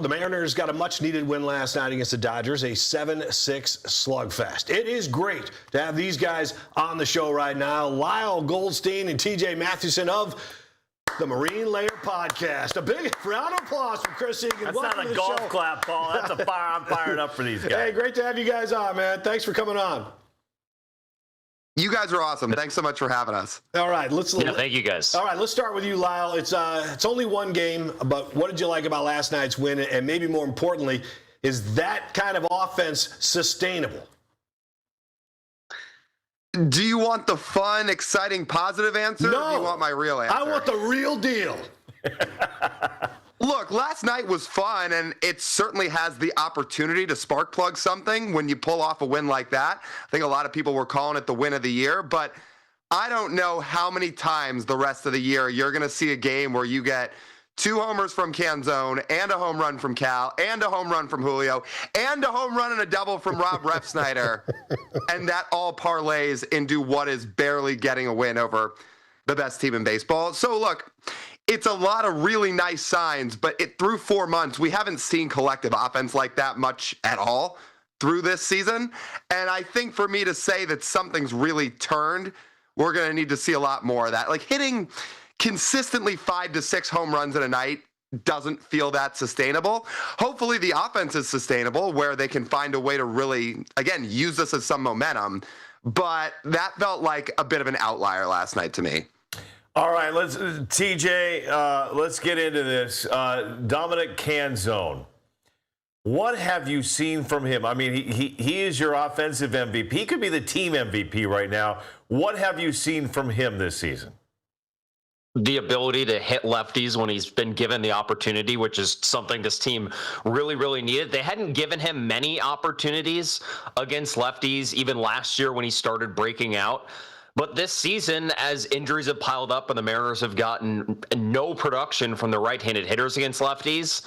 The Mariners got a much-needed win last night against the Dodgers, a 7-6 slugfest. It is great to have these guys on the show right now. Lyle, Goldstein, and TJ Mathewson of the Marine Layer Podcast. A big round of applause for Chris Egan. That's Welcome not to a the golf show. clap, Paul. That's a fire. I'm fired up for these guys. Hey, great to have you guys on, man. Thanks for coming on. You guys are awesome. Thanks so much for having us. All right, thank you guys. All right, let's start with you, Lyle. It's only one game, but what did you like about last night's win? And maybe more importantly, is that kind of offense sustainable? Do you want the fun, exciting, positive answer? No. Or do you want my real answer? I want the real deal. Look, last night was fun, and it certainly has the opportunity to spark plug something when you pull off a win like that. I think a lot of people were calling it the win of the year, but I don't know how many times the rest of the year you're going to see a game where you get 2 homers from Canzone and a home run from Cal and a home run from Julio and a home run and a double from Rob Refsnyder, and that all parlays into what is barely getting a win over the best team in baseball. So look, it's a lot of really nice signs, but through 4 months, we haven't seen collective offense like that much at all through this season. And I think for me to say that something's really turned, we're going to need to see a lot more of that. Like hitting consistently 5 to 6 home runs in a night doesn't feel that sustainable. Hopefully the offense is sustainable where they can find a way to really, again, use this as some momentum. But that felt like a bit of an outlier last night to me. All right, let's get into this. Dominic Canzone. What have you seen from him? I mean, he is your offensive MVP. He could be the team MVP right now. What have you seen from him this season? The ability to hit lefties when he's been given the opportunity, which is something this team really, really needed. They hadn't given him many opportunities against lefties, even last year when he started breaking out. But this season, as injuries have piled up and the Mariners have gotten no production from the right-handed hitters against lefties,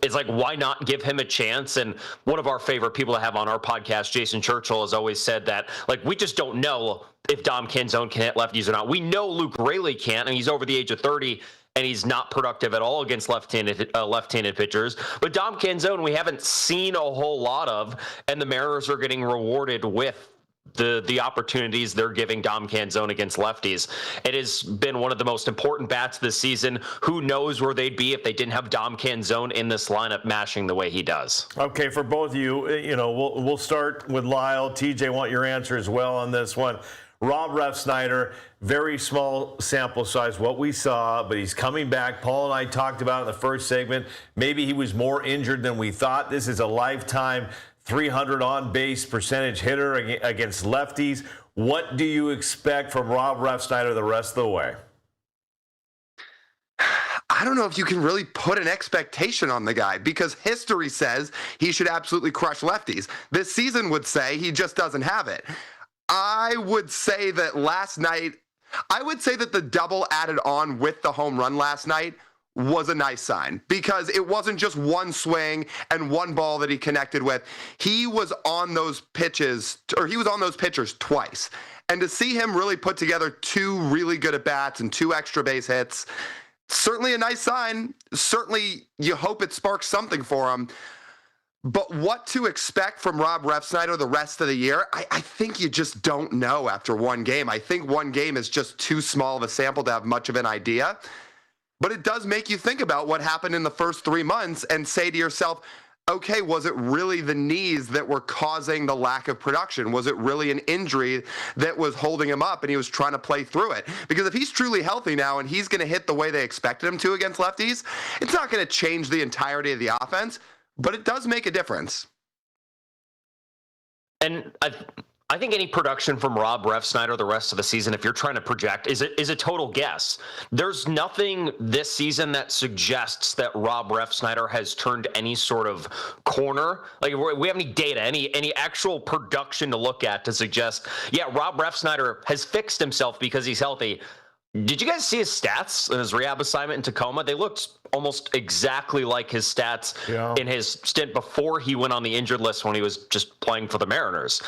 it's like, why not give him a chance? And one of our favorite people to have on our podcast, Jason Churchill, has always said that, like, we just don't know if Dom Canzone can hit lefties or not. We know Luke Raley can't, and he's over the age of 30, and he's not productive at all against left-handed pitchers. But Dom Canzone, we haven't seen a whole lot of, and the Mariners are getting rewarded with the opportunities they're giving Dom Canzone against lefties. It has been one of the most important bats this season. Who knows where they'd be if they didn't have Dom Canzone in this lineup mashing the way he does. Okay, for both of you, we'll start with Lyle. TJ, want your answer as well on this one. Rob Refsnyder, very small sample size, what we saw, but he's coming back. Paul and I talked about it in the first segment. Maybe he was more injured than we thought. This is a lifetime 300 on-base percentage hitter against lefties. What do you expect from Rob Refsnyder the rest of the way? I don't know if you can really put an expectation on the guy because history says he should absolutely crush lefties. This season would say he just doesn't have it. I would say that the double added on with the home run last night was a nice sign because it wasn't just one swing and one ball that he connected with. He was on those pitchers twice. And to see him really put together 2 really good at-bats and 2 extra base hits, certainly a nice sign. Certainly you hope it sparks something for him. But what to expect from Rob Refsnyder the rest of the year, I think you just don't know after one game. I think one game is just too small of a sample to have much of an idea. But it does make you think about what happened in the first 3 months and say to yourself, okay, was it really the knees that were causing the lack of production? Was it really an injury that was holding him up and he was trying to play through it? Because if he's truly healthy now and he's going to hit the way they expected him to against lefties, it's not going to change the entirety of the offense, but it does make a difference. And I think any production from Rob Refsnyder the rest of the season, if you're trying to project, is a total guess. There's nothing this season that suggests that Rob Refsnyder has turned any sort of corner. Like, we have any data, any actual production to look at to suggest, yeah, Rob Refsnyder has fixed himself because he's healthy. Did you guys see his stats in his rehab assignment in Tacoma? They looked almost exactly like his stats in his stint before he went on the injured list when he was just playing for the Mariners.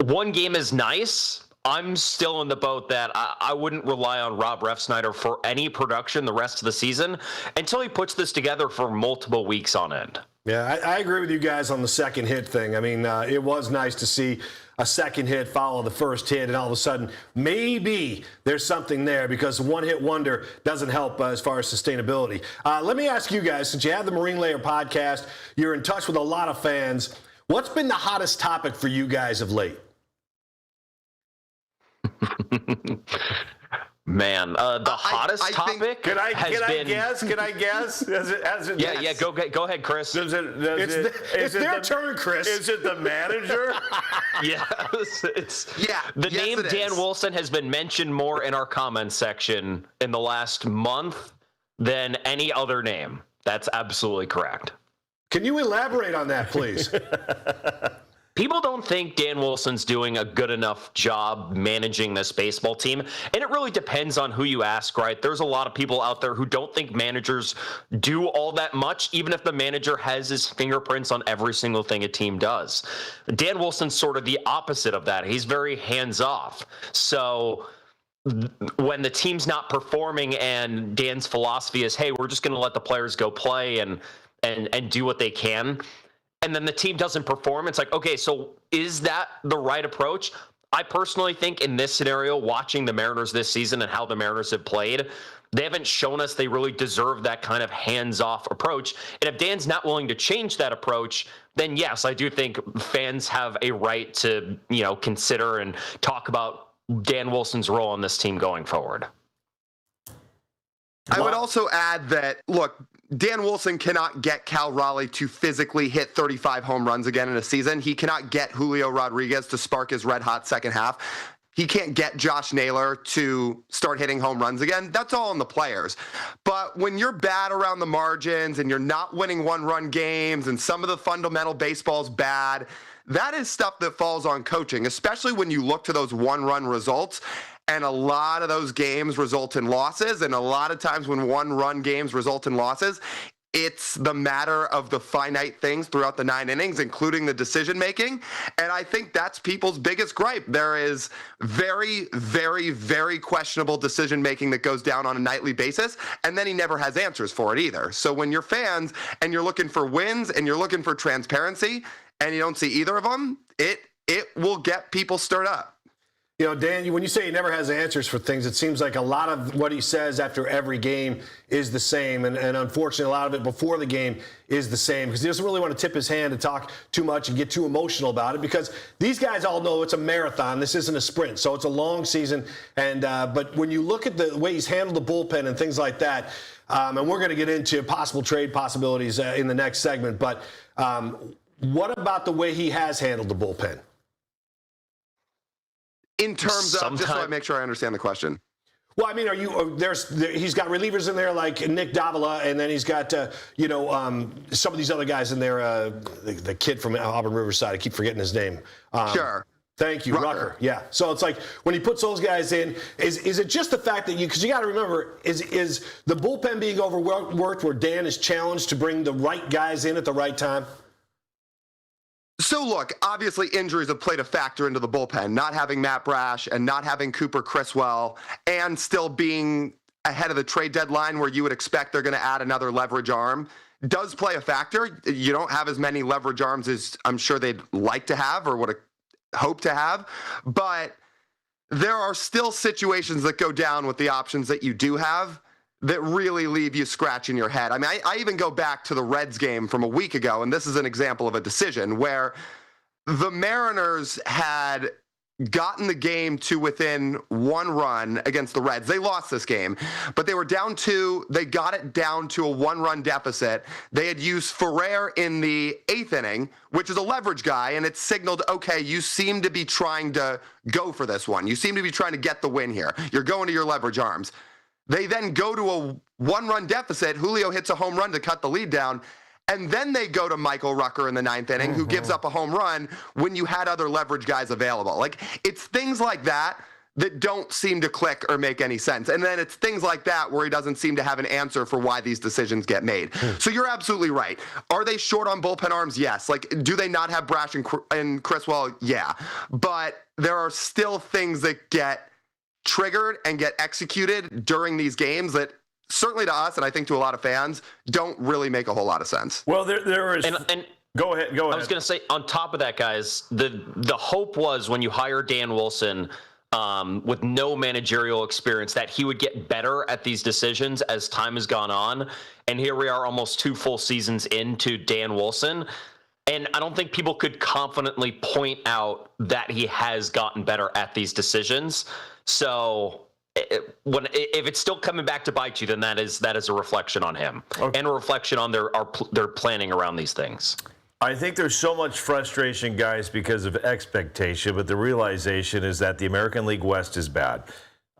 One game is nice. I'm still in the boat that I wouldn't rely on Rob Refsnyder for any production the rest of the season until he puts this together for multiple weeks on end. Yeah, I agree with you guys on the second hit thing. I mean, it was nice to see a second hit follow the first hit, and all of a sudden, maybe there's something there, because one-hit wonder doesn't help as far as sustainability. Let me ask you guys, since you have the Marine Layer podcast, you're in touch with a lot of fans. What's been the hottest topic for you guys of late? Man, the hottest topic Can I been... guess? Can I guess? Yeah, go ahead, Chris. It's their turn, Chris. Is it the manager? Yeah, the name Dan Wilson has been mentioned more in our comments section in the last month than any other name. That's absolutely correct. Can you elaborate on that, please? People don't think Dan Wilson's doing a good enough job managing this baseball team, and it really depends on who you ask, right? There's a lot of people out there who don't think managers do all that much, even if the manager has his fingerprints on every single thing a team does. Dan Wilson's sort of the opposite of that. He's very hands-off. So when the team's not performing and Dan's philosophy is, hey, we're just going to let the players go play and do what they can, and then the team doesn't perform, it's like, okay, so is that the right approach? I personally think in this scenario, watching the Mariners this season and how the Mariners have played, they haven't shown us they really deserve that kind of hands-off approach. And if Dan's not willing to change that approach, then yes, I do think fans have a right to, consider and talk about Dan Wilson's role on this team going forward. I would also add that, look, Dan Wilson cannot get Cal Raleigh to physically hit 35 home runs again in a season. He cannot get Julio Rodriguez to spark his red-hot second half. He can't get Josh Naylor to start hitting home runs again. That's all on the players. But when you're bad around the margins and you're not winning one-run games and some of the fundamental baseball's bad, that is stuff that falls on coaching, especially when you look to those one-run results. And a lot of those games result in losses. And a lot of times when one-run games result in losses, it's the matter of the finite things throughout the 9 innings, including the decision-making. And I think that's people's biggest gripe. There is very, very, very questionable decision-making that goes down on a nightly basis, and then he never has answers for it either. So when you're fans and you're looking for wins and you're looking for transparency and you don't see either of them, it will get people stirred up. Dan, when you say he never has answers for things, it seems like a lot of what he says after every game is the same. And unfortunately, a lot of it before the game is the same, because he doesn't really want to tip his hand and talk too much and get too emotional about it, because these guys all know it's a marathon. This isn't a sprint. So it's a long season. And but when you look at the way he's handled the bullpen and things like that, and we're going to get into possible trade possibilities in the next segment, but what about the way he has handled the bullpen? In terms of, just so I make sure I understand the question. Well, I mean, he's got relievers in there like Nick Davila, and then he's got, some of these other guys in there, the kid from Auburn Riverside, I keep forgetting his name. Sure. Thank you, Rucker. Yeah. So it's like when he puts those guys in, is it just the fact that because you got to remember, is the bullpen being overworked where Dan is challenged to bring the right guys in at the right time? So look, obviously injuries have played a factor into the bullpen. Not having Matt Brash and not having Cooper Criswell, and still being ahead of the trade deadline where you would expect they're going to add another leverage arm does play a factor. You don't have as many leverage arms as I'm sure they'd like to have or would hope to have, but there are still situations that go down with the options that you do have that really leave you scratching your head. I mean, I even go back to the Reds game from a week ago, and this is an example of a decision where the Mariners had gotten the game to within 1 run against the Reds. They lost this game, but they were down 2. They got it down to a 1-run deficit. They had used Ferrer in the 8th inning, which is a leverage guy, and it signaled, okay, you seem to be trying to go for this one. You seem to be trying to get the win here. You're going to your leverage arms. They then go to a 1-run deficit. Julio hits a home run to cut the lead down. And then they go to Michael Rucker in the 9th inning, who gives up a home run when you had other leverage guys available. Like, it's things like that that don't seem to click or make any sense. And then it's things like that where he doesn't seem to have an answer for why these decisions get made. So you're absolutely right. Are they short on bullpen arms? Yes. Like, do they not have Brash and Criswell? Yeah. But there are still things that get triggered and get executed during these games that certainly to us, and I think to a lot of fans, don't really make a whole lot of sense. Well, there is... And go ahead. I was going to say, on top of that, guys, the hope was when you hire Dan Wilson with no managerial experience that he would get better at these decisions as time has gone on. And here we are almost 2 full seasons into Dan Wilson. And I don't think people could confidently point out that he has gotten better at these decisions. So if it's still coming back to bite you, then that is a reflection on him and a reflection on their planning around these things. I think there's so much frustration, guys, because of expectation, but the realization is that the American League West is bad.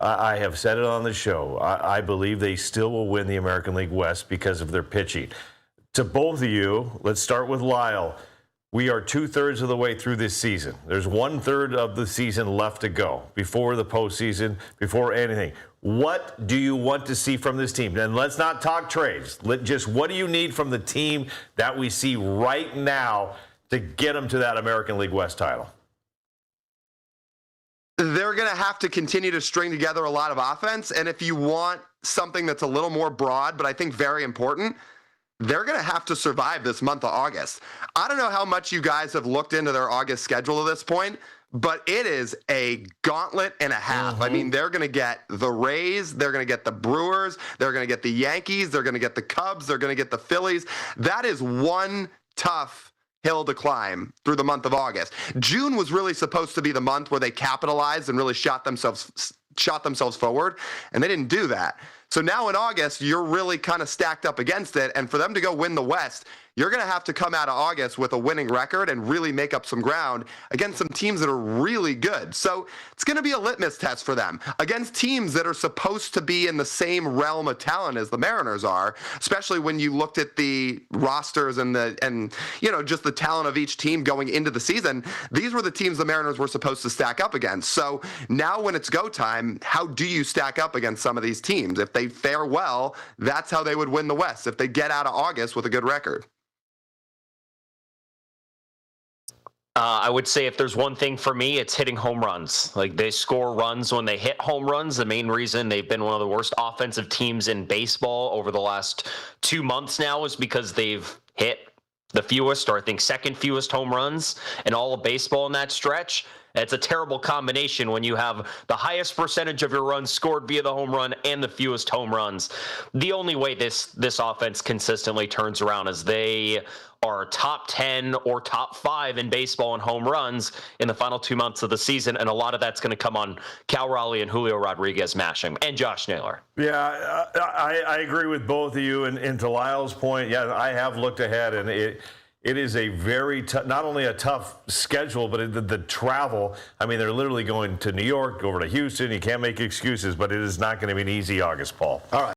I have said it on the show. I believe they still will win the American League West because of their pitching. To both of you, let's start with Lyle. We are 2/3 of the way through this season. There's 1/3 of the season left to go before the postseason, before anything. What do you want to see from this team? And let's not talk trades. Just what do you need from the team that we see right now to get them to that American League West title? They're going to have to continue to string together a lot of offense. And if you want something that's a little more broad, but I think very important, they're going to have to survive this month of August. I don't know how much you guys have looked into their August schedule at this point, but it is a gauntlet and a half. I mean, they're going to get the Rays, they're going to get the Brewers, they're going to get the Yankees, they're going to get the Cubs, they're going to get the Phillies. That is one tough hill to climb through the month of August. June was really supposed to be the month where they capitalized and really shot themselves forward, and they didn't do that. So now in August, you're really kind of stacked up against it. And for them to go win the West, you're going to have to come out of August with a winning record and really make up some ground against some teams that are really good. So it's going to be a litmus test for them against teams that are supposed to be in the same realm of talent as the Mariners are, especially when you looked at the rosters and just the talent of each team going into the season. These were the teams the Mariners were supposed to stack up against. So now when it's go time, how do you stack up against some of these teams? If they fare well, that's how they would win the West, if they get out of August with a good record. I would say if there's one thing for me, it's hitting home runs. Like, they score runs when they hit home runs. The main reason they've been one of the worst offensive teams in baseball over the last 2 months now is because they've hit the fewest, or I think second fewest, home runs in all of baseball in that stretch. It's a terrible combination when you have the highest percentage of your runs scored via the home run and the fewest home runs. The only way this offense consistently turns around is they are top 10 or top 5 in baseball in home runs in the final 2 months of the season, and a lot of that's going to come on Cal Raleigh and Julio Rodriguez mashing, and Josh Naylor. Yeah, I agree with both of you. And to Lyle's point, yeah, I have looked ahead, and it is a very tough, not only a tough schedule, but the travel. I mean, they're literally going to New York, over to Houston. You can't make excuses, but it is not going to be an easy August, Paul. All right.